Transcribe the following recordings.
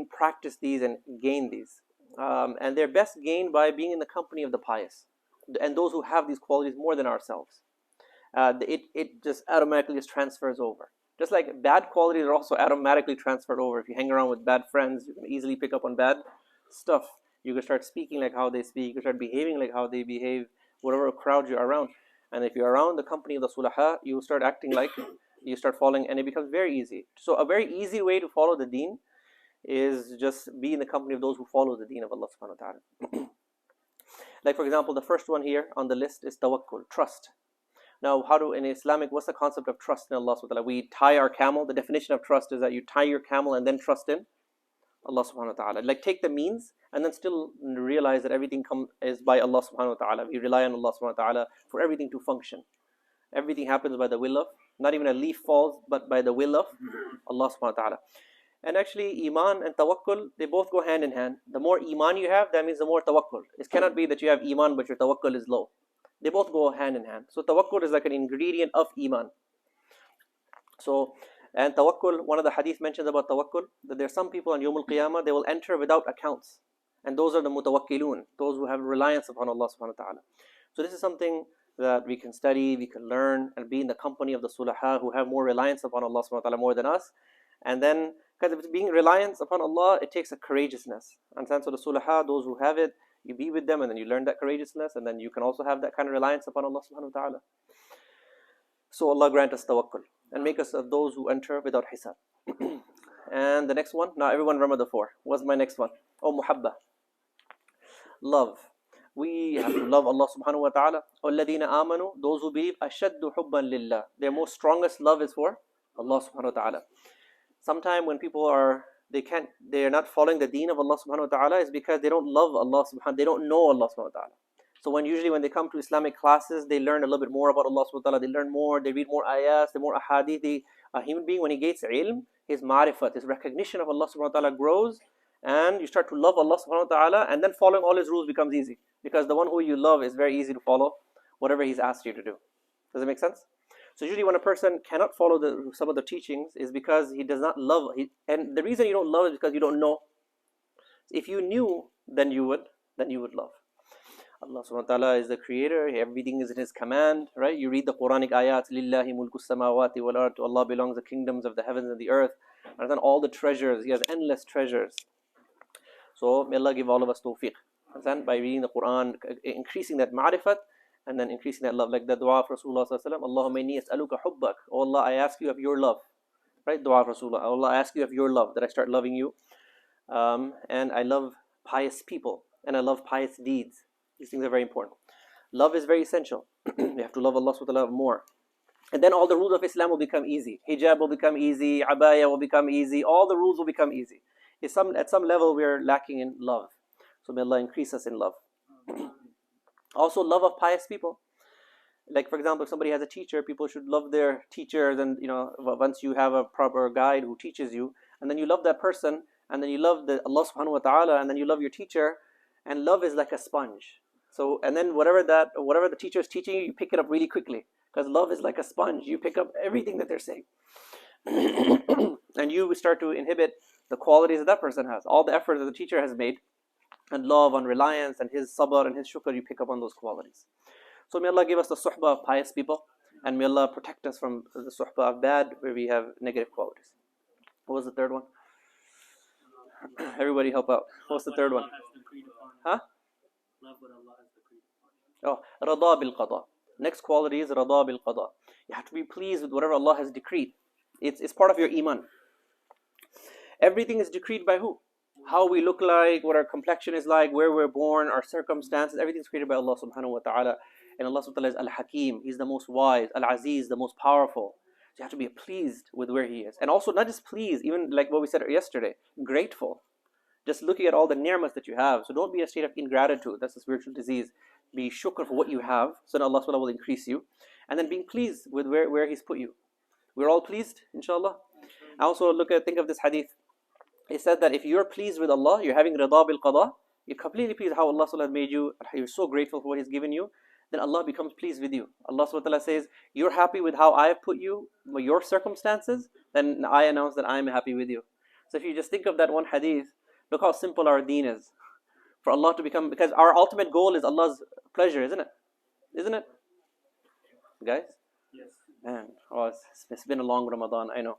practice these and gain these. And they're best gained by being in the company of the pious and those who have these qualities more than ourselves. It just automatically just transfers over. Just like bad qualities are also automatically transferred over. If you hang around with bad friends, you can easily pick up on bad stuff. You can start speaking like how they speak. You can start behaving like how they behave, whatever crowd you're around. And if you're around the company of the sulaha, you start acting like you start following, and it becomes very easy. So a very easy way to follow the deen is just be in the company of those who follow the deen of Allah subhanahu wa ta'ala. Like for example, the first one here on the list is tawakkul, trust. Now, in Islamic, what's the concept of trust in Allah subhanahu wa ta'ala? We tie our camel. The definition of trust is that you tie your camel and then trust in Allah subhanahu wa ta'ala. Like take the means and then still realize that everything is by Allah subhanahu wa ta'ala. We rely on Allah subhanahu wa ta'ala for everything to function. Everything happens by the will of, not even a leaf falls, but by the will of Allah subhanahu wa ta'ala. And actually, iman and tawakkul, they both go hand in hand. The more iman you have, that means the more tawakkul. It cannot be that you have iman but your tawakkul is low. They both go hand in hand. So tawakkul is like an ingredient of iman. So, and tawakkul, one of the hadith mentions about tawakkul, that there are some people on Yawm al-Qiyamah, they will enter without accounts. And those are the mutawakkilun, those who have reliance upon Allah subhanahu wa ta'ala. So this is something that we can study, we can learn, and be in the company of the sulaha who have more reliance upon Allah subhanahu wa ta'ala more than us. And then, because being reliance upon Allah, it takes a courageousness. And so the sulaha, those who have it, you be with them and then you learn that courageousness, and then you can also have that kind of reliance upon Allah subhanahu wa ta'ala. So Allah grant us tawakkul and make us of those who enter without hisab. And the next one, now everyone remember the four. What's my next one? Oh, muhabba. Love. We have to love Allah subhanahu wa ta'ala. وَالَّذِينَ آمَنُوا, those who believe, أَشَدُّ حُبًّا لِلَّهِ, their most strongest love is for Allah subhanahu wa ta'ala. Sometimes when people they're not following the deen of Allah subhanahu wa ta'ala, is because they don't love Allah they don't know Allah subhanahu wa ta'ala. So usually when they come to Islamic classes, they learn a little bit more about Allah subhanahu wa ta'ala, they learn more, they read more ayahs, the more ahadith. A human being, when he gets ilm, his ma'rifat, his recognition of Allah subhanahu wa ta'ala grows, and you start to love Allah subhanahu wa ta'ala, and then following all his rules becomes easy. Because the one who you love is very easy to follow whatever he's asked you to do. Does it make sense? So usually when a person cannot follow some of the teachings is because he does not love. And the reason you don't love is because you don't know. If you knew, then you would love. Allah subhanahu wa ta'ala is the creator, everything is in his command, right? You read the Quranic ayat, Lillahi mulku samawati wal ard, to Allah belongs the kingdoms of the heavens and the earth, and then all the treasures, he has endless treasures. So may Allah give all of us tawfiq. And then by reading the Quran, increasing that ma'rifat, and then increasing that love, like the dua of Rasulullah sallallahu alaihi wasallam, Allahumma inni as'aluka hubbak, oh Allah, I ask you of your love, right? Dua of Rasulullah, oh Allah, I ask you of your love, that I start loving you, and I love pious people, and I love pious deeds. These things are very important. Love is very essential. You have to love Allah subhanahu wa ta'ala more. And then all the rules of Islam will become easy. Hijab will become easy, abaya will become easy, all the rules will become easy. At some level we are lacking in love. So may Allah increase us in love. Also love of pious people. Like for example, if somebody has a teacher, people should love their teachers, and once you have a proper guide who teaches you, and then you love that person, and then you love Allah subhanahu wa ta'ala, and then you love your teacher, and love is like a sponge. So, and then whatever the teacher is teaching you, you pick it up really quickly, because love is like a sponge. You pick up everything that they're saying. And you start to inhibit the qualities that person has, all the effort that the teacher has made, and love and reliance and his sabr and his shukr, you pick up on those qualities. So may Allah give us the suhbah of pious people, and may Allah protect us from the suhbah of bad, where we have negative qualities. What was the third one? Everybody help out. What's the third one? Huh? Oh, rada bil qada. Next quality is rada bil qada. You have to be pleased with whatever Allah has decreed. It's part of your iman. Everything is decreed by who? How we look like, what our complexion is like, where we're born, our circumstances, everything's created by Allah subhanahu wa ta'ala. And Allah subhanahu wa ta'ala is Al-Hakim, He's the most wise, Al-Aziz, the most powerful. So you have to be pleased with where He is. And also not just pleased, even like what we said yesterday, grateful. Just looking at all the ni'mas that you have. So don't be in a state of ingratitude. That's a spiritual disease. Be shukr for what you have, so that Allah subhanahu wa ta'ala will increase you. And then being pleased with where He's put you. We're all pleased, inshallah. I also think of this hadith. It said that if you're pleased with Allah, you're having rida bil qada, you're completely pleased how Allah subhanahu wa ta'ala made you, you're so grateful for what He's given you, then Allah becomes pleased with you. Allah subhanahu wa ta'ala says, you're happy with how I have put you, with your circumstances, then I announce that I am happy with you. So if you just think of that one hadith, look how simple our deen is. For Allah to become, because our ultimate goal is Allah's pleasure, isn't it? Isn't it? Guys? Yes. Man, it's been a long Ramadan, I know.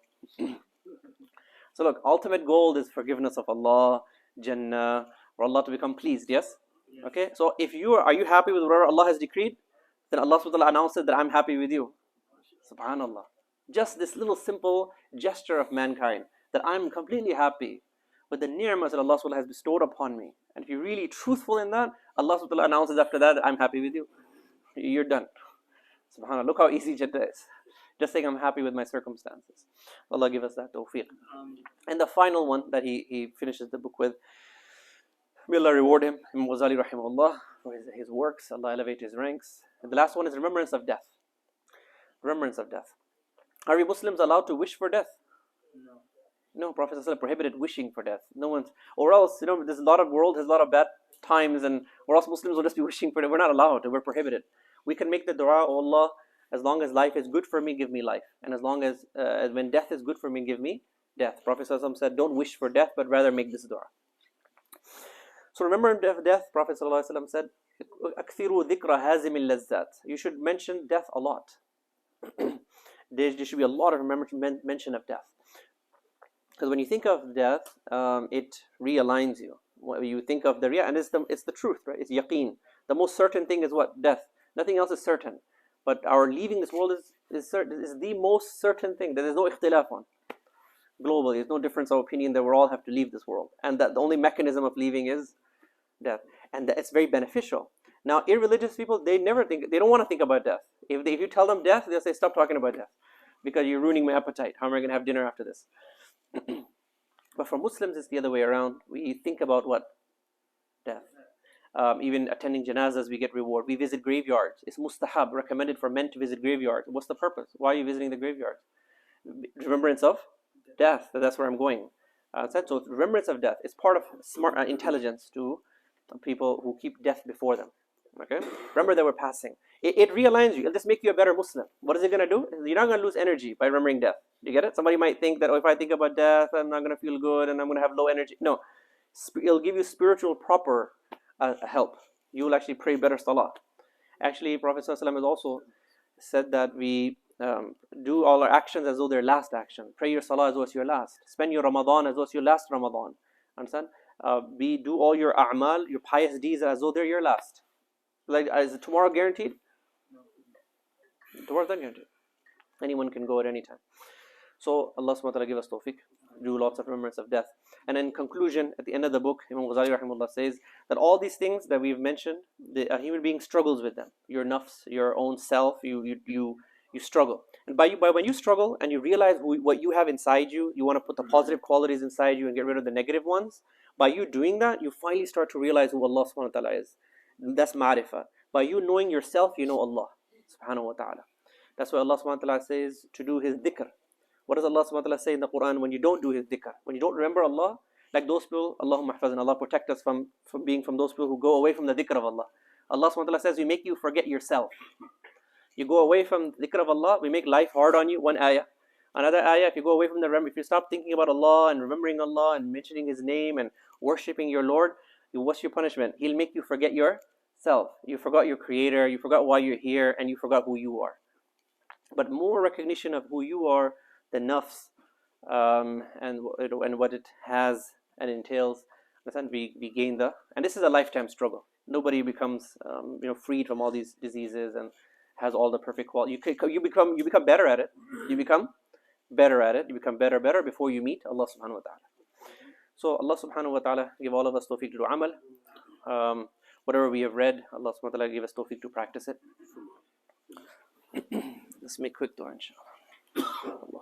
So look, ultimate goal is forgiveness of Allah, Jannah, for Allah to become pleased, yes? Yes. Okay, so if are you happy with whatever Allah has decreed? Then Allah subhanahu wa ta'ala announces that I'm happy with you. Subhanallah. Just this little simple gesture of mankind, that I'm completely happy with the ni'mas that Allah subhanahu wa ta'ala has bestowed upon me. And if you're really truthful in that, Allah subhanahu wa ta'ala announces after that I'm happy with you. You're done. Subhanallah, look how easy Jannah is. Just saying I'm happy with my circumstances. Allah give us that tawfiq. And the final one that he finishes the book with, may Allah reward him, Imam Ghazali rahimahullah, for his works. Allah elevate his ranks. And the last one is remembrance of death. Remembrance of death. Are we Muslims allowed to wish for death? No. No, Prophet ﷺ prohibited wishing for death. No one's, or else, there's a lot of world has a lot of bad times, and or else Muslims will just be wishing for death. We're not allowed. We're prohibited. We can make the dua, oh Allah, as long as life is good for me, give me life, and as long as when death is good for me, give me death. Prophet ﷺ said, don't wish for death, but rather make this dua. So remember death. Prophet ﷺ said, "Akthiru dhikra hazim al-lazzat." You should mention death a lot. There should be a lot of mention of death. Because when you think of death, it realigns you. When you think of and it's the truth, right? It's yaqeen. The most certain thing is what? Death. Nothing else is certain. But our leaving this world is the most certain thing. There is no ikhtilaf on. Globally, there's no difference of opinion that we all have to leave this world. And that the only mechanism of leaving is death. And that it's very beneficial. Now, irreligious people, they don't want to think about death. If you tell them death, they'll say, stop talking about death. Because you're ruining my appetite. How am I going to have dinner after this? But for Muslims, it's the other way around. We think about what? Death. Even attending janazas, we get reward. We visit graveyards. It's mustahab, recommended for men to visit graveyards. What's the purpose? Why are you visiting the graveyard? Remembrance of death. That's where I'm going. So remembrance of death is part of smart intelligence to people who keep death before them. Okay? Remember that we're passing. It realigns you. It'll just make you a better Muslim. What is it going to do? You're not going to lose energy by remembering death. Do you get it? Somebody might think that, if I think about death, I'm not going to feel good and I'm going to have low energy. No. It'll give you spiritual proper help. You will actually pray better salah. Actually, Prophet ﷺ has also said that we do all our actions as though they're last action. Pray your salah as though it's your last. Spend your Ramadan as though it's your last Ramadan. Understand? Do all your a'mal, your pious deeds as though they're your last. Like, is tomorrow guaranteed? No. Tomorrow's not guaranteed. Anyone can go at any time. So Allah subhanahu wa ta'ala give us tawfiq. Do lots of remembrance of death. And in conclusion, at the end of the book, Imam Ghazali rahimahullah says that all these things that we've mentioned, a human being struggles with them. Your nafs, your own self, you struggle. And by when you struggle and you realize what you have inside you, you want to put the positive qualities inside you and get rid of the negative ones. By you doing that, you finally start to realize who Allah subhanahu wa ta'ala is. That's ma'rifah. By you knowing yourself, you know Allah subhanahu wa ta'ala. That's why Allah subhanahu wa ta'ala says to do His dhikr. What does Allah subhanahu wa ta'ala say in the Quran when you don't do His dhikr? When you don't remember Allah, like those people, Allahumma hafazan, Allah protect us from being from those people who go away from the dhikr of Allah. Allah subhanahu wa ta'ala says we make you forget yourself. You go away from dhikr of Allah, we make life hard on you. One ayah. Another ayah, if you go away from if you stop thinking about Allah and remembering Allah and mentioning His name and worshipping your Lord, what's your punishment? He'll make you forget yourself. You forgot your Creator, you forgot why you're here, and you forgot who you are. But more recognition of who you are, the nafs, and what it has and entails, we gain and this is a lifetime struggle. Nobody becomes freed from all these diseases and has all the perfect quality. You become better at it. You become better at it. You become better before you meet Allah subhanahu wa ta'ala. So Allah subhanahu wa ta'ala give all of us tawfiq to do amal. Whatever we have read, Allah subhanahu wa ta'ala give us tawfiq to practice it. Let's make quick dua, inshallah.